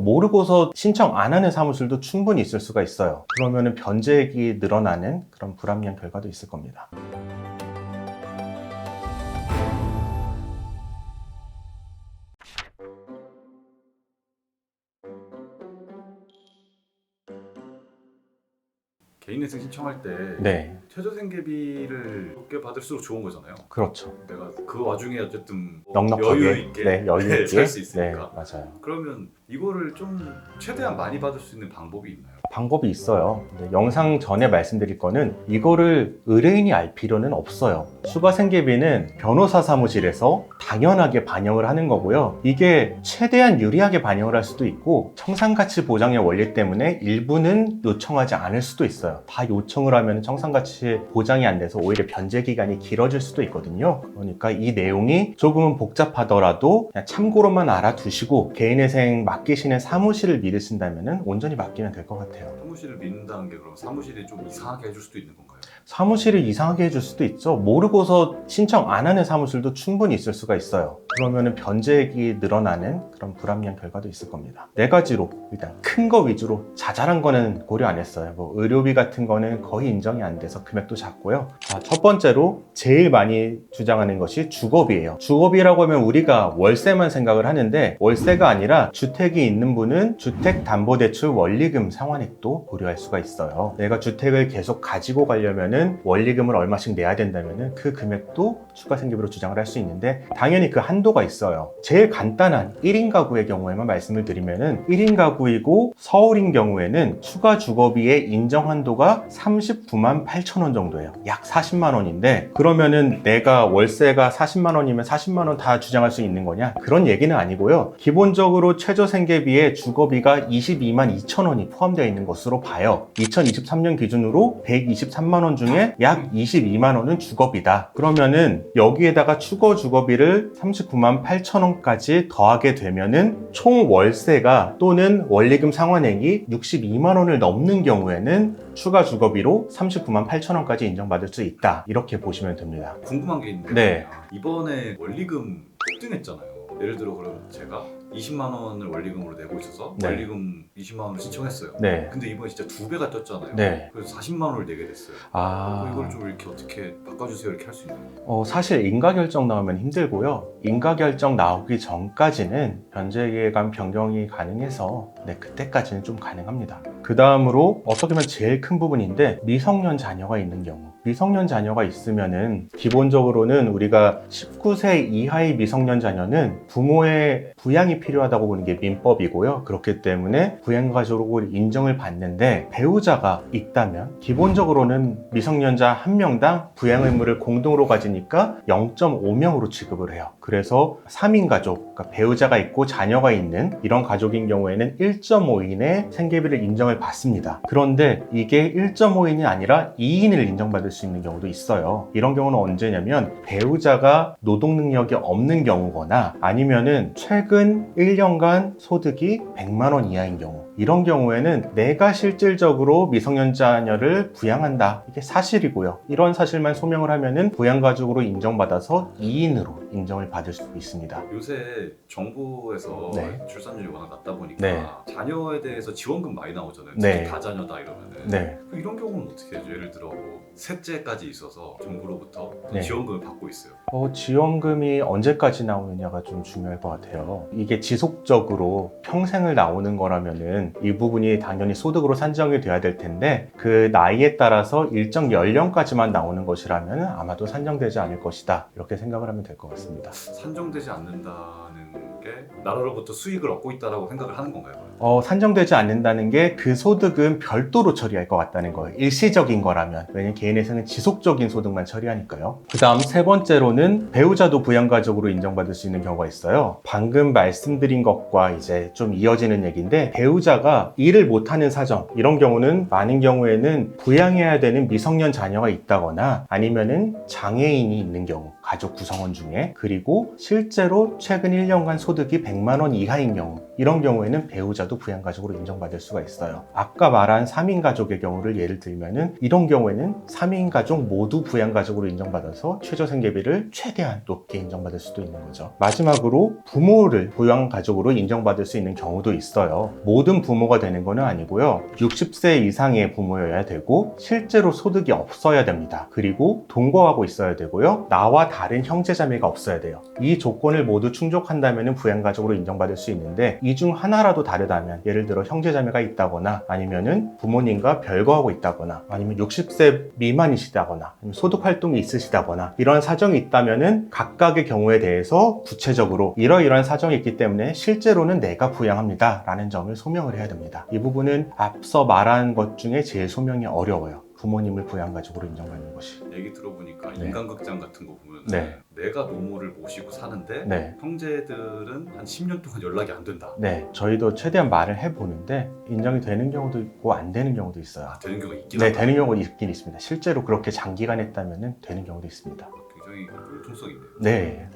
모르고서 신청 안 하는 사무실도 충분히 있을 수가 있어요. 그러면은 변제액이 늘어나는 그런 불합리한 결과도 있을 겁니다. 개인회생 신청할 때 네, 최저생계비를 적게 받을수록 좋은 거잖아요. 그렇죠. 내가 그 와중에 어쨌든 넉넉하게, 여유 있게 네, 여유 있게 살 수 네, 있으니까. 맞아요. 그러면 이거를 좀 최대한 많이 받을 수 있는 방법이 있나요? 방법이 있어요. 근데 영상 전에 말씀드릴 거는 이거를 의뢰인이 알 필요는 없어요. 추가 생계비는 변호사 사무실에서 당연하게 반영을 하는 거고요. 이게 최대한 유리하게 반영을 할 수도 있고 청산가치 보장의 원리 때문에 일부는 요청하지 않을 수도 있어요. 다 요청을 하면 청산가치 보장이 안 돼서 오히려 변제 기간이 길어질 수도 있거든요. 그러니까 이 내용이 조금은 복잡하더라도 그냥 참고로만 알아두시고 개인회생 맡기시는 사무실을 믿으신다면 온전히 맡기면 될 것 같아요. 사무실을 믿는다는 게 그럼 사무실이 좀 이상하게 해줄 수도 있는 건가요? 사무실을 이상하게 해줄 수도 있죠. 모르고서 신청 안 하는 사무실도 충분히 있을 수가 있어요. 그러면은 변제액이 늘어나는 그런 불합리한 결과도 있을 겁니다. 네 가지로 일단 큰 거 위주로 자잘한 거는 고려 안 했어요. 뭐 의료비 같은 거는 거의 인정이 안 돼서 금액도 작고요. 첫 번째로 제일 많이 주장하는 것이 주거비예요. 주거비라고 하면 우리가 월세만 생각을 하는데 월세가 아니라 주택이 있는 분은 주택담보대출 원리금 상환액도 고려할 수가 있어요. 내가 주택을 계속 가지고 가려면은 원리금을 얼마씩 내야 된다면은 그 금액도 추가 생계비로 주장을 할 수 있는데 당연히 그 한도가 있어요. 제일 간단한 1인 가구의 경우에만 말씀을 드리면은 1인 가구이고 서울인 경우에는 추가 주거비의 인정 한도가 39만 8천 원 정도예요. 약 40만 원인데 그러면은 내가 월세가 40만 원이면 40만 원 다 주장할 수 있는 거냐? 그런 얘기는 아니고요. 기본적으로 최저 생계비에 주거비가 22만 2천 원이 포함되어 있는 것으로 봐요. 2023년 기준으로 123만 원 중에 약 22만 원은 주거비다. 그러면은 여기에다가 추가 주거비를 39만 8천 원까지 더하게 되면은 총 월세가 또는 원리금 상환액이 62만 원을 넘는 경우에는 추가 주거비로 39만 8천 원까지 인정받을 수 있다. 이렇게 보시면 됩니다. 궁금한 게 있는데 네. 이번에 원리금 폭등했잖아요. 예를 들어 그럼 제가 20만 원을 원리금으로 내고 있어서 네. 원리금 20만 원을 신청했어요. 네. 근데 이번에 진짜 2배가 떴잖아요. 네. 그래서 40만 원을 내게 됐어요. 이걸 좀 이렇게 어떻게 바꿔주세요 이렇게 할 수 있나요? 사실 인가결정 나오면 힘들고요. 인가결정 나오기 전까지는 변제기간 변경이 가능해서 그때까지는 좀 가능합니다. 그 다음으로 어떻게 보면 제일 큰 부분인데 미성년 자녀가 있는 경우 미성년 자녀가 있으면은 기본적으로는 우리가 19세 이하의 미성년 자녀는 부모의 부양이 필요하다고 보는 게 민법이고요. 그렇기 때문에 부양가족으로 인정을 받는데 배우자가 있다면 기본적으로는 미성년자 한 명당 부양 의무를 공동으로 가지니까 0.5명으로 취급을 해요. 그래서 3인 가족, 그러니까 배우자가 있고 자녀가 있는 이런 가족인 경우에는 1.5인의 생계비를 인정을 받습니다. 그런데 이게 1.5인이 아니라 2인을 인정받을 수 있는 경우도 있어요. 이런 경우는 언제냐면 배우자가 노동 능력이 없는 경우거나 아니면은 최근 1년간 소득이 100만 원 이하인 경우 이런 경우에는 내가 실질적으로 미성년 자녀를 부양한다. 이게 사실이고요. 이런 사실만 소명을 하면은 부양가족으로 인정받아서 2인으로 인정을 받을 수 있습니다. 요새 정부에서 네. 출산율이 워낙 낮다 보니까 네. 자녀에 대해서 지원금 많이 나오잖아요. 네. 특히 다자녀다 이러면은. 네. 이런 경우는 어떻게 해요? 예를 들어 뭐 셋째까지 있어서 정부로부터 네. 지원금을 받고 있어요. 지원금이 언제까지 나오느냐가 좀 중요할 것 같아요. 이게 지속적으로 평생을 나오는 거라면은 이 부분이 당연히 소득으로 산정이 돼야 될 텐데 그 나이에 따라서 일정 연령까지만 나오는 것이라면 아마도 산정되지 않을 것이다. 이렇게 생각을 하면 될 것 같습니다. 산정되지 않는다는 게 나라로부터 수익을 얻고 있다라고 생각을 하는 건가요? 산정되지 않는다는 게 그 소득은 별도로 처리할 것 같다는 거예요. 일시적인 거라면. 왜냐면 개인회생은 지속적인 소득만 처리하니까요. 그 다음 세 번째로는 배우자도 부양가족으로 인정받을 수 있는 경우가 있어요. 방금 말씀드린 것과 이제 좀 이어지는 얘기인데 배우자가 일을 못하는 사정 이런 경우는 많은 경우에는 부양해야 되는 미성년 자녀가 있다거나 아니면은 장애인이 있는 경우 가족 구성원 중에. 그리고 실제로 최근 1년간 소득이 100만 원 이하인 경우, 이런 경우에는 배우자도 부양가족으로 인정받을 수가 있어요. 아까 말한 3인 가족의 경우를 예를 들면은 이런 경우에는 3인 가족 모두 부양가족으로 인정받아서 최저생계비를 최대한 높게 인정받을 수도 있는 거죠. 마지막으로 부모를 부양가족으로 인정받을 수 있는 경우도 있어요. 모든 부모가 되는 건 아니고요. 60세 이상의 부모여야 되고 실제로 소득이 없어야 됩니다. 그리고 동거하고 있어야 되고요. 나와 다른 형제자매가 없어야 돼요. 이 조건을 모두 충족한다면 부양가족으로 인정받을 수 있는데 이 중 하나라도 다르다면, 예를 들어 형제자매가 있다거나 아니면은 부모님과 별거하고 있다거나 아니면 60세 미만이시다거나 아니면 소득활동이 있으시다거나 이런 사정이 있다면은 각각의 경우에 대해서 구체적으로 이러이러한 사정이 있기 때문에 실제로는 내가 부양합니다 라는 점을 소명을 해야 됩니다. 이 부분은 앞서 말한 것 중에 제일 소명이 어려워요. 부모님을 부양가족으로 인정받는 것이. 얘기 들어보니까 네. 인간극장 같은 거 보면 네. 내가 노모를 모시고 사는데 네. 형제들은 한 10년 동안 연락이 안 된다. 네, 저희도 최대한 말을 해보는데 인정이 되는 경우도 있고 안 되는 경우도 있어요. 아, 되는 경우가 있긴 네, 하다. 되는 경우가 있긴 있습니다. 실제로 그렇게 장기간 했다면 되는 경우도 있습니다. 굉장히 율통성인데요. 네,